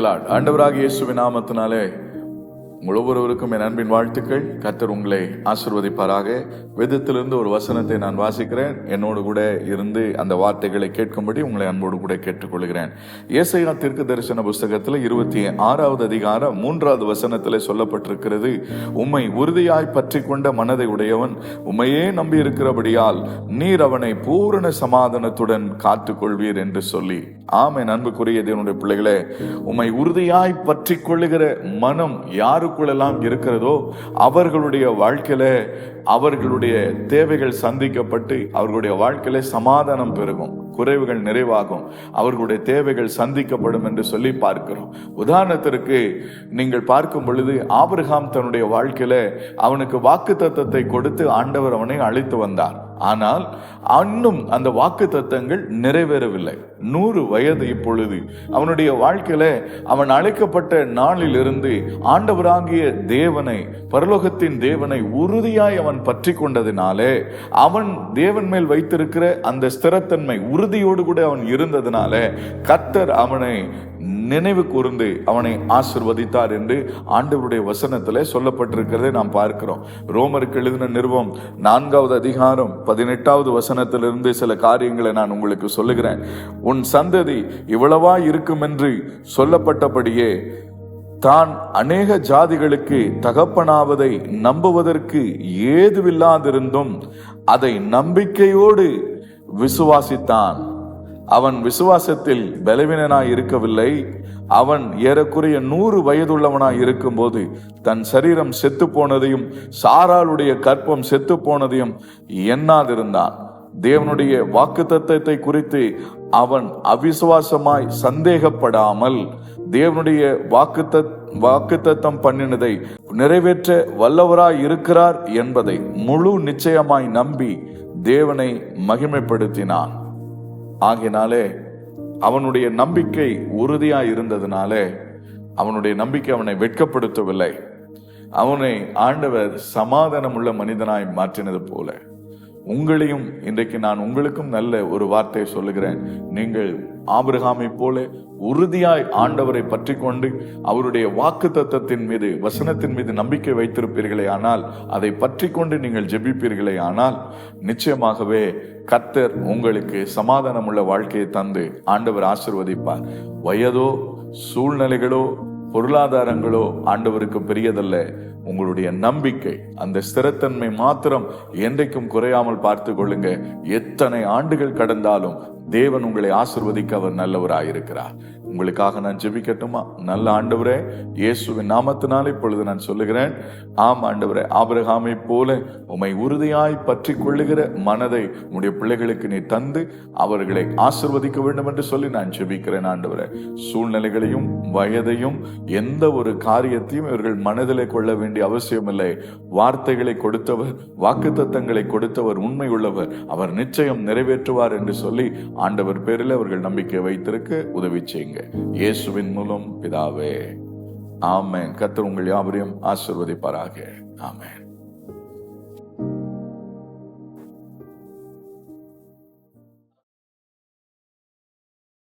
Praise the Lord. ஆண்டவராகிய இயேசுவின் நாமத்தினாலே உங்கள் ஒவ்வொருவருக்கும் என் அன்பின் வாழ்த்துக்கள். கர்த்தர் உங்களை ஆசீர்வதிப்பாராக. வேதத்திலிருந்து ஒரு வசனத்தை நான் வாசிக்கிறேன். என்னோடு கூட இருந்து அந்த வார்த்தைகளை கேட்கும்படி உங்களை அன்போடு கூட கேட்டுக்கொள்கிறேன். ஏசாயா தீர்க்கதரிசன புஸ்தகத்தில் 26வது அதிகாரம் 3வது வசனத்தில் சொல்லப்பட்டிருக்கிறது, உம்மை உறுதியாய் பற்றி கொண்ட மனதை உடையவன் உம்மையே நம்பி இருக்கிறபடியால் நீர் அவனை பூரண சமாதானத்துடன் காத்துக்கொள்வீர் என்று சொல்லி. ஆமென். அன்புக்குரிய தேவனுடைய பிள்ளைகளே, உம்மை உறுதியாய் பற்றி கொள்ளுகிற மனம் யாருக்குள்ளெல்லாம் இருக்கிறதோ அவர்களுடைய வாழ்க்கையில அவர்களுடைய தேவைகள் சந்திக்கப்பட்டு அவர்களுடைய வாழ்க்கையில சமாதானம் பெருகும், குறைவுகள் நிறைவாகும், அவர்களுடைய தேவைகள் சந்திக்கப்படும் என்று சொல்லி பார்க்கிறோம். உதாரணத்திற்கு நீங்கள் பார்க்கும் பொழுது ஆபிரகாம் தன்னுடைய வாழ்க்கையில அவனுக்கு வாக்குத்தத்தத்தை கொடுத்து ஆண்டவர் அவனை அழைத்து வந்தார். ஆனால் இன்னும் அந்த வாக்குத்தத்தங்கள் நிறைவேறவில்லை. 100 வயது இப்பொழுது அவனுடைய வாழ்க்கையில அவன் அழைக்கப்பட்ட நாளில் இருந்து ஆண்டவராகிய தேவனை, பரலோகத்தின் தேவனை உறுதியாய் அவன் பற்றி கொண்டதினாலே, அவன் தேவன் மேல் வைத்திருக்கிற அந்த ஸ்திரத்தன்மை உறுதியோடு கூட அவன் இருந்ததினால கர்த்தர் அவனை நினைவு கூர்ந்து அவனை ஆசீர்வதித்தார் என்று ஆண்டவருடைய வசனத்திலே சொல்லப்பட்டிருக்கிறதை நாம் பார்க்கிறோம். ரோமருக்கு எழுதின நிருபம் 4வது அதிகாரம் 18வது வசனத்திலிருந்து சில காரியங்களை நான் உங்களுக்கு சொல்லுகிறேன். உன் சந்ததி இவ்வளவா இருக்கும் என்று சொல்லப்பட்டபடியே தான் அநேக ஜாதிகளுக்கு தகப்பனாவதை நம்புவதற்கு ஏதுவில்லாதிருந்தும் அதை நம்பிக்கையோடு விசுவாசித்தான். அவன் விசுவாசத்தில் பலவீனனாய் இருக்கவில்லை. அவன் ஏறக்குறைய 100 வயதுள்ளவனாய் இருக்கும் போது தன் சரீரம் செத்து போனதையும் சாராளுடைய கற்பம் செத்து போனதையும் எண்ணாதிருந்தான். தேவனுடைய வாக்குத்தத்தத்தை குறித்து அவன் அவிசுவாசமாய் சந்தேகப்படாமல் தேவனுடைய வாக்குத்தத்தம் பண்ணினதை நிறைவேற்ற வல்லவராய் இருக்கிறார் என்பதை முழு நிச்சயமாய் நம்பி தேவனை மகிமைப்படுத்தினான். ஆகினாலே அவனுடைய நம்பிக்கை உறுதியாய் இருந்ததினாலே அவனுடைய நம்பிக்கை அவனை வெட்கப்படுத்தவில்லை. அவனை ஆண்டவர் சமாதானம் உள்ள மனிதனாய் மாற்றினது போல உங்களையும் இன்றைக்கு நான் உங்களுக்கும் நல்ல ஒரு வார்த்தையை சொல்லுகிறேன். நீங்கள் ஆபிரகாமை போல உறுதியாய் ஆண்டவரை பற்றி கொண்டு அவருடைய வாக்குத்தத்தத்தின் மீது, வசனத்தின் மீது நம்பிக்கை வைத்திருப்பீர்களே ஆனால், அதை பற்றி கொண்டு நீங்கள் ஜெபிப்பீர்களே ஆனால், நிச்சயமாகவே கர்த்தர் உங்களுக்கு சமாதானம் உள்ள வாழ்க்கையை தந்து ஆண்டவர் ஆசீர்வதிப்பார். வயதோ சூழ்நிலைகளோ பொருளாதாரங்களோ ஆண்டவருக்கு பெரியதல்ல. உங்களுடைய நம்பிக்கை, அந்த ஸ்திரத்தன்மை மாத்திரம் என்றைக்கும் குறையாமல் பார்த்து கொள்ளுங்க. எத்தனை ஆண்டுகள் கடந்தாலும் தேவன் உங்களை ஆசீர்வதிக்க அவர் நல்லவராயிருக்கிறார். உங்களுக்காக நான் ஜெபிக்கட்டுமா? நல்ல ஆண்டவரே, இயேசுவின் நாமத்தினால் இப்பொழுது நான் சொல்லுகிறேன், ஆம் ஆண்டவரே, ஆபிரகாமை போல உம்மை உறுதியாய் பற்றி கொள்ளுகிற மனதை உம்முடைய பிள்ளைகளுக்கு நீ தந்து அவர்களை ஆசீர்வதிக்க வேண்டும் என்று சொல்லி நான் ஜெபிக்கிறேன். ஆண்டவரே, சூழ்நிலைகளையும் வயதையும் எந்த ஒரு காரியத்தையும் இவர்கள் மனதிலே கொள்ள வேண்டிய அவசியம் இல்லை. வார்த்தைகளை கொடுத்தவர், வாக்குத்தத்தங்களை கொடுத்தவர் உண்மை உள்ளவர், அவர் நிச்சயம் நிறைவேற்றுவார் என்று சொல்லி ஆண்டவர் பேரில் அவர்கள் நம்பிக்கை வைத்திருக்க உதவி செய்யுங்க. இயேசுவின் மூலம் பிதாவே, ஆமென். கர்த்தர் உங்கள் யாவரையும் ஆசீர்வதிப்பாராக. ஆமென்.